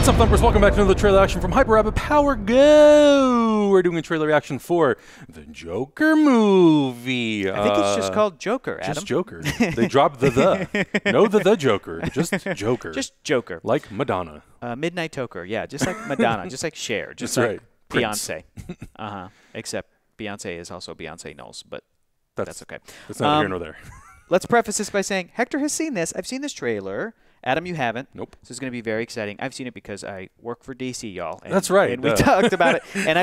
What's up, Thumpers? Welcome back to another trailer reaction from Hyper Rabbit Power Go. We're doing a trailer reaction for the Joker movie. I think it's just called Joker, Adam. Just Joker. They dropped the. No, the Joker. Just Joker. Just Joker. Like Madonna. Midnight Toker. Yeah, just like Madonna. Just like Cher. Just That's like right. Beyonce. Except Beyonce is also Beyonce Knowles, but that's okay. That's not here nor there. Let's preface this by saying Hector has seen this. I've seen this trailer. Adam, you haven't. Nope. So it's going to be very exciting. I've seen it because I work for DC, y'all. That's right. And we talked about it. And I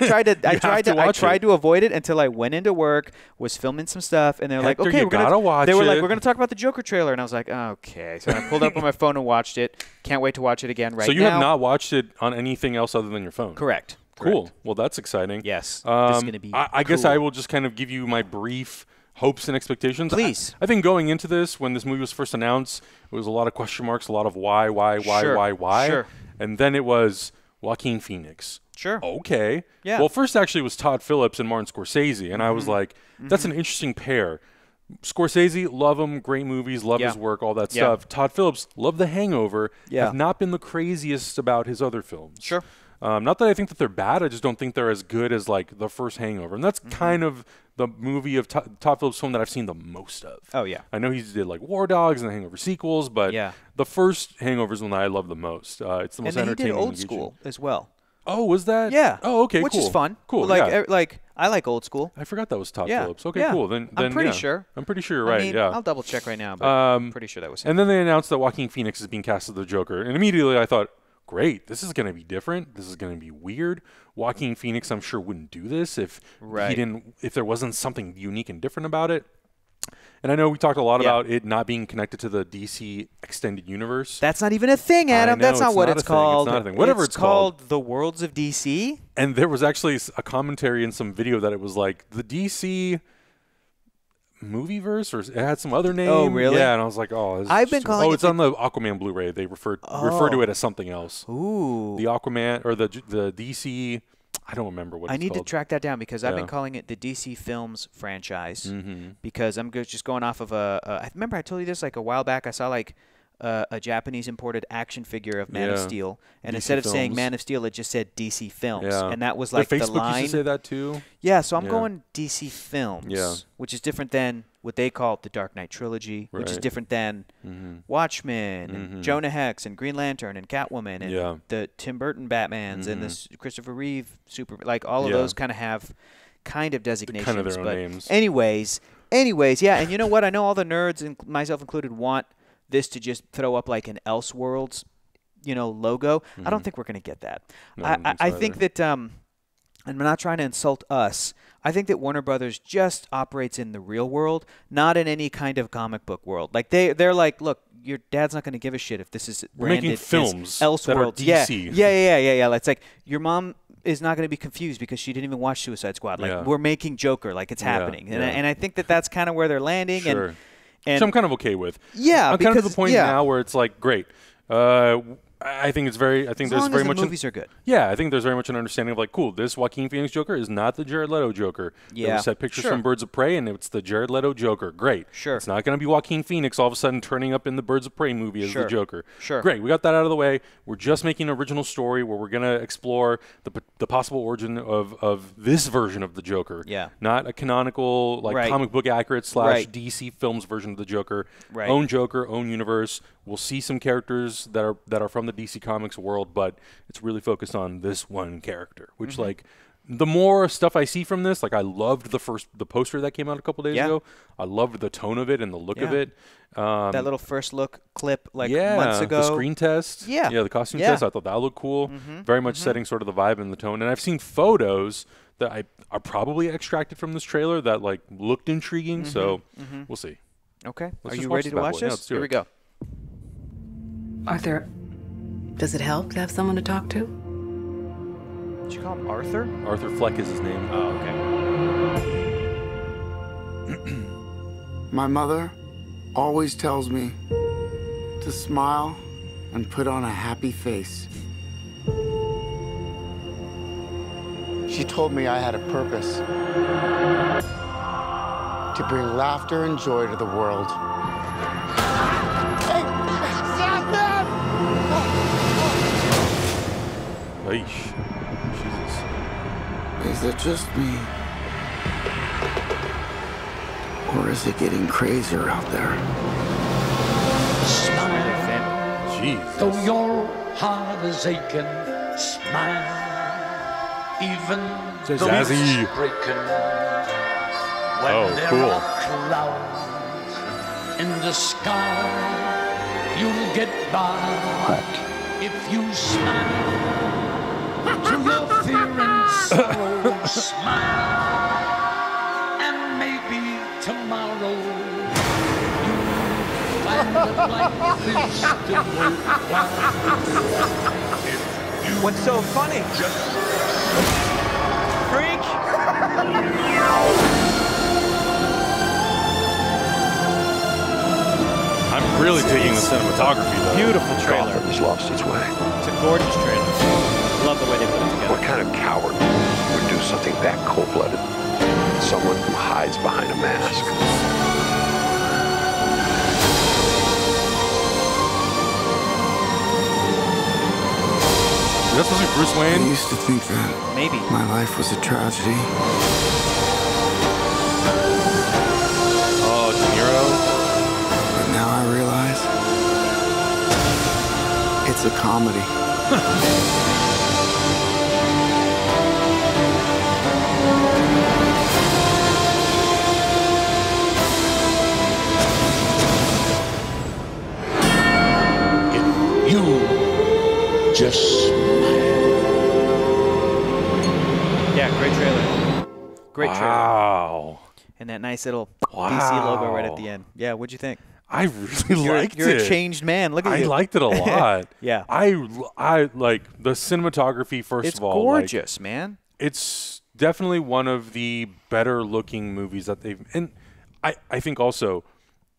tried to avoid it until I went into work, was filming some stuff, and they're like, Hector, "Okay, we're gonna watch it." They were like, "We're going to talk about the Joker trailer," and I was like, "Okay." So I pulled it up on my phone and watched it. Can't wait to watch it again right now. So you have not watched it on anything else other than your phone? Correct. Cool. Well, that's exciting. Yes. This is going to be. I guess I will just kind of give you my brief hopes and expectations. Please. I think going into this, when this movie was first announced, it was a lot of question marks, a lot of why. Sure. And then it was Joaquin Phoenix. Sure. Okay. Yeah. Well, first actually was Todd Phillips and Martin Scorsese, and I was like, that's an interesting pair. Scorsese, love him, great movies, love his work, all that stuff. Todd Phillips, love The Hangover, have not been the craziest about his other films. Sure. Not that I think that they're bad, I just don't think they're as good as like the first Hangover, and that's kind of the movie of Todd Phillips' film that I've seen the most of. Oh yeah. I know he did like War Dogs and the Hangover sequels, but the first Hangover is one that I love the most. It's the most entertaining. And then he did Old School as well. Oh, was that? Yeah. Oh, okay, Which cool. is fun. Cool. Like I like Old School. I forgot that was Todd Phillips. Okay, cool. Then I'm pretty sure. I'm pretty sure you're right. I mean, yeah. I'll double check right now, but I'm pretty sure that was him. And then they announced that Joaquin Phoenix is being cast as the Joker, and immediately I thought, great, this is going to be different. This is going to be weird. Joaquin Phoenix, I'm sure, wouldn't do this if he didn't, if there wasn't something unique and different about it. And I know we talked a lot about it not being connected to the DC extended universe. That's not even a thing, Adam. That's not what it's called. It's not a thing. Whatever it's called. The Worlds of DC. And there was actually a commentary in some video that it was like the DC Movieverse, or it had some other name. Oh, really? Yeah, and I was like, oh, I've been calling it's on the Aquaman Blu-ray. They refer to it as something else. Ooh. The Aquaman or the DC. I don't remember what it's called. I need to track that down because I've been calling it the DC Films franchise because I'm just going off of I remember I told you this like a while back. I saw like a Japanese imported action figure of Man of Steel, and DC instead of Films. saying Man of Steel, it just said DC Films, Yeah. and that was like Facebook the line. used to say that too. Yeah, so I'm going DC Films, Yeah. which is different than what they call the Dark Knight trilogy, which is different than Watchmen and Jonah Hex and Green Lantern and Catwoman and the Tim Burton Batmans and the Christopher Reeve like all of those kind of have kind of designations, kind of their own but names. Anyways, yeah, and you know what? I know all the nerds, and myself included, want this to just throw up like an Elseworlds, logo. I don't think we're going to get that. No, I think that, and I'm not trying to insult us, I think that Warner Brothers just operates in the real world, not in any kind of comic book world. Like they're like, look, your dad's not going to give a shit if this is branded making films Elseworlds. that are DC. Yeah. It's like your mom is not going to be confused because she didn't even watch Suicide Squad. Like we're making Joker, like it's happening, and I think that that's kind of where they're landing. Sure. And which I'm kind of okay with. Yeah, I'm kind of to the point now where it's like, great. I think it's very. I think there's very much. Movies are good. Yeah, I think there's very much an understanding of like, cool. This Joaquin Phoenix Joker is not the Jared Leto Joker. Yeah, we set pictures from Birds of Prey, and it's the Jared Leto Joker. Great. Sure. It's not going to be Joaquin Phoenix all of a sudden turning up in the Birds of Prey movie as the Joker. Sure. Great. We got that out of the way. We're just making an original story where we're going to explore the possible origin of this version of the Joker. Yeah. Not a canonical comic book accurate / DC Films version of the Joker. Right. Own Joker, own universe. We'll see some characters that are from the DC Comics world, but it's really focused on this one character. Which like the more stuff I see from this, like I loved the poster that came out a couple days ago. I loved the tone of it and the look of it. That little first look clip months ago. The screen test. Yeah. The costume test. I thought that looked cool. Very much setting sort of the vibe and the tone. And I've seen photos that are probably extracted from this trailer that like looked intriguing. So we'll see. Okay. Are you ready to watch this? Here we go. Arthur, does it help to have someone to talk to? Did you call him Arthur? Arthur Fleck is his name. Oh, okay. My mother always tells me to smile and put on a happy face. She told me I had a purpose. To bring laughter and joy to the world. Hey! Stop them! Yeesh. Jesus. Is it just me? Or is it getting crazier out there? Smile. Jesus. Though your heart is aching, smile. Even though Zazzy. it's breaking. When there cool. are clouds in the sky, you'll get by. What? If you smile. To your fear and sorrow, smile. And maybe tomorrow you'll find that life is still worthwhile. What's so funny? Freak! I'm really digging the cinematography, though. Beautiful trailer. Gotham has lost its way. It's a gorgeous trailer. Love the way they put it together. What kind of coward would do something that cold-blooded? Someone who hides behind a mask. Is that supposed to be Bruce Wayne? I used to think that Maybe. my life was a tragedy. Oh, De Niro. But now I realize it's a comedy. If you just smile. Yeah, great trailer. Great trailer. Wow. And that nice little Wow. DC logo right at the end. Yeah, what'd you think? I really liked it. You're a changed man. Look at I you. liked it a lot. Yeah. I like the cinematography, first It's of all. gorgeous, man. It's definitely one of the better looking movies that they've, and I think also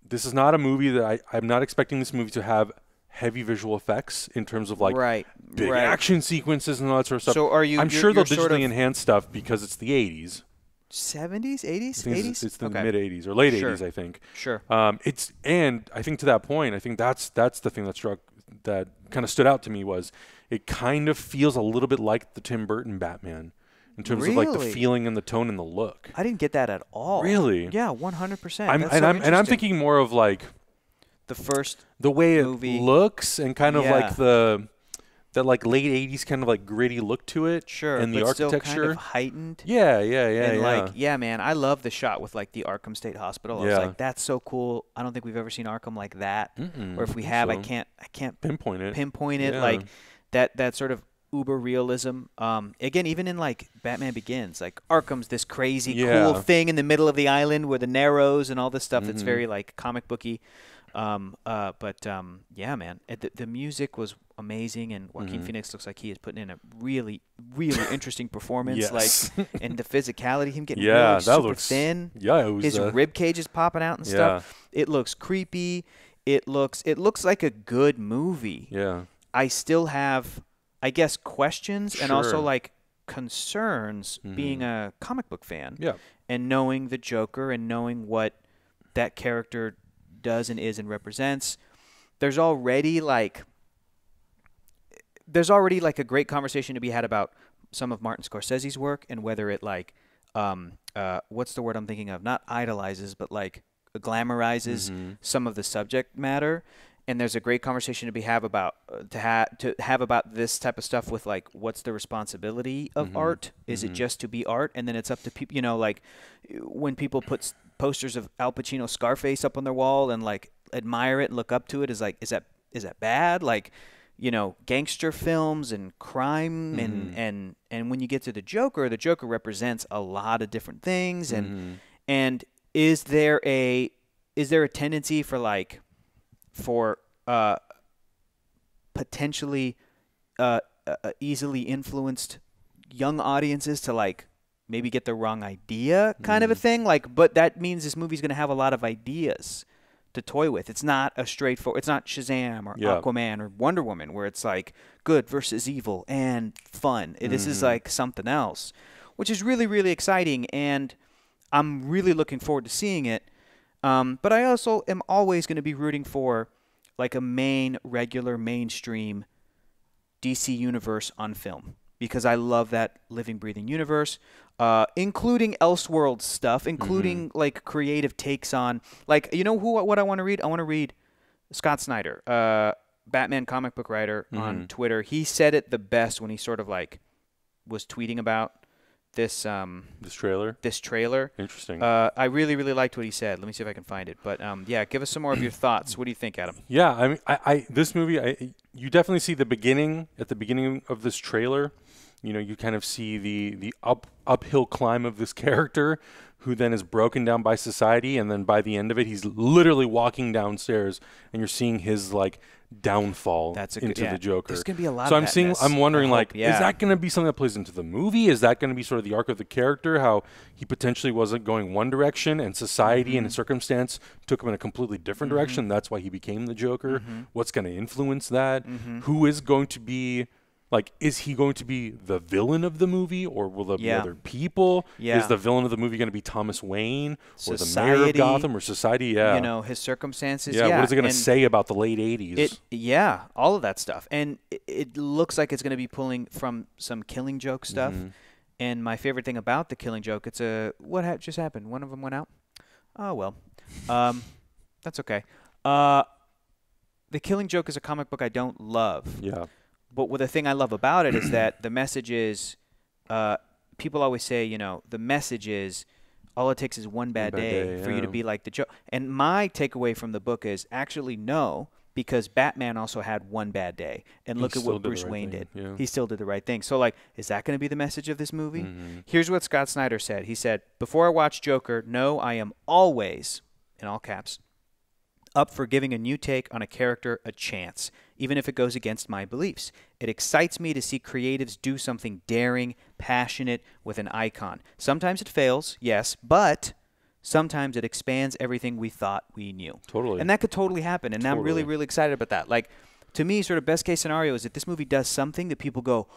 this is not a movie that I'm not expecting this movie to have heavy visual effects in terms of like big action sequences and all that sort of stuff. So are you? I'm sure they'll digitally sort of enhance stuff because it's the 80s. 70s, 80s, I think 80s. it's the mid 80s or late Sure. 80s, I think. Sure. It's, and I think to that point, I think that's the thing that kind of stood out to me was it kind of feels a little bit like the Tim Burton Batman in terms of like the Really? feeling and the tone and the look. I didn't get that at all. Really? Yeah, 100%. I'm thinking more of like the first the way movie. it looks and kind of Yeah. like that like late 80s kind of like gritty look to it. Sure, And the but architecture. still kind of heightened. Yeah. And like, yeah, man, I love the shot with like the Arkham State Hospital. I was Yeah. like, that's so cool. I don't think we've ever seen Arkham like that. Or if we think have, so. I can't Pinpoint it. Yeah. Like that sort of uber realism. Again, even in like Batman Begins, like Arkham's this crazy cool thing in the middle of the island where the Narrows and all this stuff that's very like comic booky. Yeah, man, the music was amazing, and Joaquin Phoenix looks like he is putting in a really, really interesting performance. Yes. Like, and the physicality, him getting Yeah, really that super looks thin. Yeah, it was His rib cage is popping out and stuff. It looks creepy. It looks like a good movie. Yeah. I still have, I guess, questions and also Sure. like concerns being a comic book fan. Yeah. And knowing the Joker and knowing what that character does and is and represents. There's already like a great conversation to be had about some of Martin Scorsese's work and whether it like what's the word I'm thinking of? Not idolizes, but like glamorizes some of the subject matter. And there's a great conversation to be about this type of stuff with like what's the responsibility of art? Is it just to be art? And then it's up to people, you know, like when people put posters of Al Pacino's Scarface up on their wall and like admire it and look up to it, is that bad? Like, you know, gangster films and crime and when you get to the Joker represents a lot of different things and is there a tendency for potentially easily influenced young audiences to like maybe get the wrong idea kind of a thing, like, but that means this movie's going to have a lot of ideas to toy with. It's not it's not Shazam or Aquaman or Wonder Woman where it's like good versus evil and fun. This is like something else, which is really, really exciting, and I'm really looking forward to seeing it. But I also am always going to be rooting for like a regular mainstream DC universe on film. because I love that living, breathing universe, including Elseworlds stuff, including like creative takes on, like, you know what I want to read? I want to read Scott Snyder, Batman comic book writer on Twitter. He said it the best when he sort of like was tweeting about this trailer. Interesting. I really liked what he said. Let me see if I can find it. But yeah, give us some more of your thoughts. What do you think, Adam? Yeah, I mean, I this movie, you definitely see the beginning of this trailer. You know, you kind of see the uphill climb of this character, who then is broken down by society, and then by the end of it, he's literally walking downstairs, and you're seeing his like downfall into the Joker. There's gonna be a lot. So of I'm wondering, like, is that gonna be something that plays into the movie? Is that gonna be sort of the arc of the character? How he potentially wasn't going one direction, and society and his circumstance took him in a completely different direction. That's why he became the Joker. What's gonna influence that? Who is going to be Like, is he going to be the villain of the movie, or will there be other people? Is the villain of the movie going to be Thomas Wayne, or the mayor of Gotham, or society? You know, his circumstances. What is it going to say about the late 80s? All of that stuff. And it looks like it's going to be pulling from some Killing Joke stuff. And my favorite thing about the Killing Joke, it's what just happened? One of them went out? Oh, well. That's okay. The Killing Joke is a comic book I don't love. Yeah. But the thing I love about it is that the message is, people always say, you know, the message is, all it takes is one bad day for you to be like the Joker. And my takeaway from the book is actually no, because Batman also had one bad day. And look at what Bruce Wayne did. Yeah. He still did the right thing. So, like, is that going to be the message of this movie? Here's what Scott Snyder said. He said, before I watch Joker, no, I am always, in all caps, up for giving a new take on a character a chance, even if it goes against my beliefs. It excites me to see creatives do something daring, passionate with an icon. Sometimes it fails, yes, but sometimes it expands everything we thought we knew. Totally. And that could totally happen, and I'm really, really excited about that. Like, to me, sort of best case scenario is that this movie does something that people go,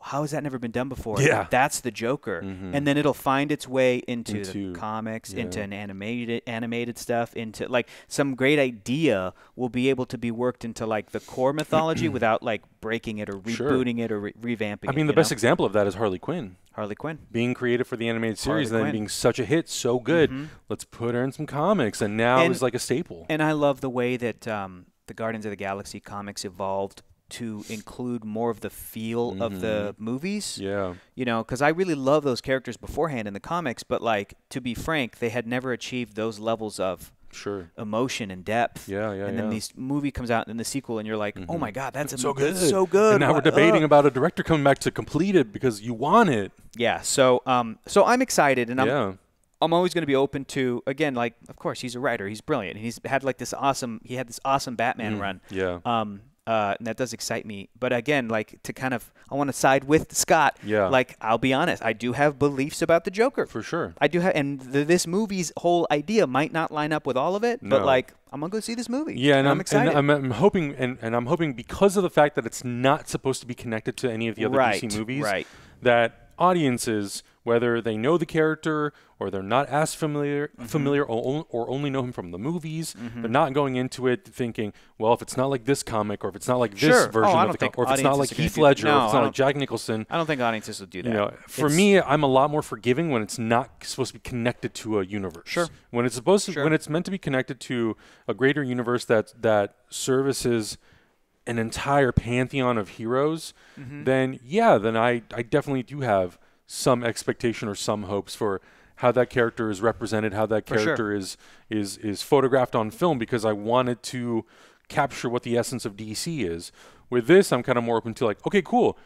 how has that never been done before? Yeah. That's the Joker. And then it'll find its way into the comics, into an animated stuff, into like some great idea will be able to be worked into like the core mythology without like breaking it or rebooting it or revamping it. I mean, the best example of that is Harley Quinn. Harley Quinn. Being created for the animated series and then being such a hit, so good. Let's put her in some comics. And now it's like a staple. And I love the way that the Guardians of the Galaxy comics evolved to include more of the feel of the movies. Yeah. You know, because I really love those characters beforehand in the comics, but, like, to be frank, they had never achieved those levels of emotion and depth. And then this movie comes out in the sequel, and you're like, oh, my God, that's so good. That's so good. And now we're debating about a director coming back to complete it because you want it. Yeah. So I'm excited, and I'm always going to be open to, again, like, of course, he's a writer. He's brilliant. And he's had, like, this awesome Batman run. Yeah. And that does excite me. But again, like, to kind of, I want to side with Scott. Yeah. Like, I'll be honest, I do have beliefs about the Joker. For sure. I do have, and this movie's whole idea might not line up with all of it, but, like, I'm going to go see this movie. Yeah, and I'm excited. And I'm hoping, and I'm hoping because of the fact that it's not supposed to be connected to any of the other DC movies, that audiences, whether they know the character or they're not as familiar or only know him from the movies, they're not going into it thinking, well, if it's not like this comic or if it's not like this version of the comic, or if it's not like Heath Ledger or if it's not like Jack Nicholson. I don't think audiences will do that. You know, for me, I'm a lot more forgiving when it's not supposed to be connected to a universe. Sure. When it's supposed to, when it's meant to be connected to a greater universe that services an entire pantheon of heroes, then I definitely do have some expectation or some hopes for how that character is represented, how that character is photographed on film, because I wanted to capture what the essence of DC is. With this, I'm kind of more open to, like, okay, cool.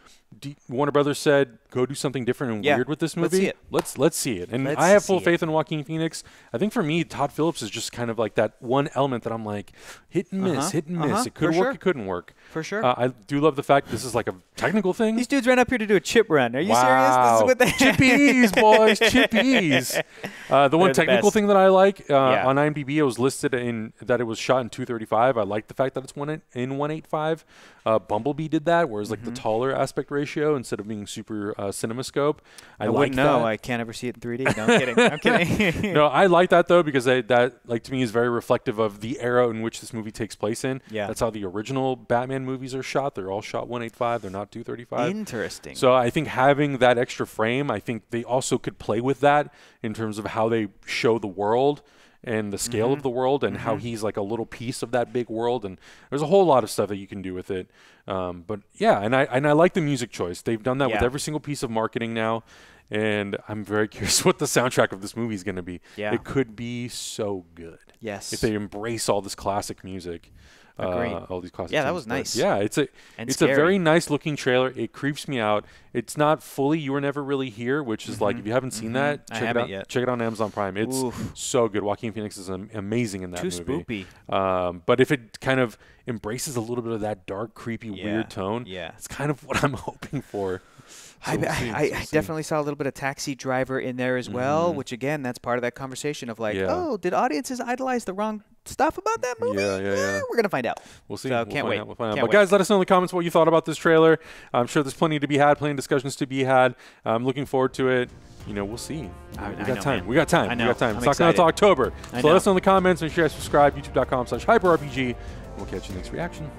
Warner Brothers said, go do something different and weird with this movie. Let's see it. And I have full faith in Joaquin Phoenix. I think for me, Todd Phillips is just kind of like that one element that I'm like, hit and miss. It could work, it couldn't work. For sure. I do love the fact this is like a technical thing. These dudes ran up here to do a chip run. Are you serious? This is what they Chippies, boys, chippies. The one technical thing that I like, on IMDb, it was listed in that it was shot in 235. I like the fact that it's in 185. Bumblebee did that, whereas like the taller aspect ratio ratio instead of being super CinemaScope. I wouldn't know. I can't ever see it in 3D. No, I'm kidding. I'm kidding. No, I like that though because that like to me is very reflective of the era in which this movie takes place in. Yeah. That's how the original Batman movies are shot. They're all shot 185. They're not 235. Interesting. So I think having that extra frame, I think they also could play with that in terms of how they show the world and the scale of the world and how he's like a little piece of that big world. And there's a whole lot of stuff that you can do with it. But yeah, and I like the music choice. They've done that with every single piece of marketing now. And I'm very curious what the soundtrack of this movie is going to be. Yeah. It could be so good. Yes. If they embrace all this classic music. All these classic that tunes. was nice. Yeah, it's a very nice looking trailer. It creeps me out. It's not fully You Were Never Really Here, which is like if you haven't seen that, check it out. Yet. Check it out on Amazon Prime. It's so good. Joaquin Phoenix is amazing in that movie. Too spoopy. But if it kind of embraces a little bit of that dark, creepy, weird tone, it's kind of what I'm hoping for. So I definitely saw a little bit of Taxi Driver in there as well, which again, that's part of that conversation of like, oh, did audiences idolize the wrong stuff about that movie? Yeah. We're gonna find out. We'll see. So can't wait. We'll find out. But guys, let us know in the comments what you thought about this trailer. I'm sure there's plenty to be had, plenty of discussions to be had. I'm looking forward to it. We'll see. We got time. We got time. I know. We got time. I'm It's not going to October. So let us know in the comments. Make sure you guys subscribe. YouTube.com/hyperrpg. We'll catch you next reaction.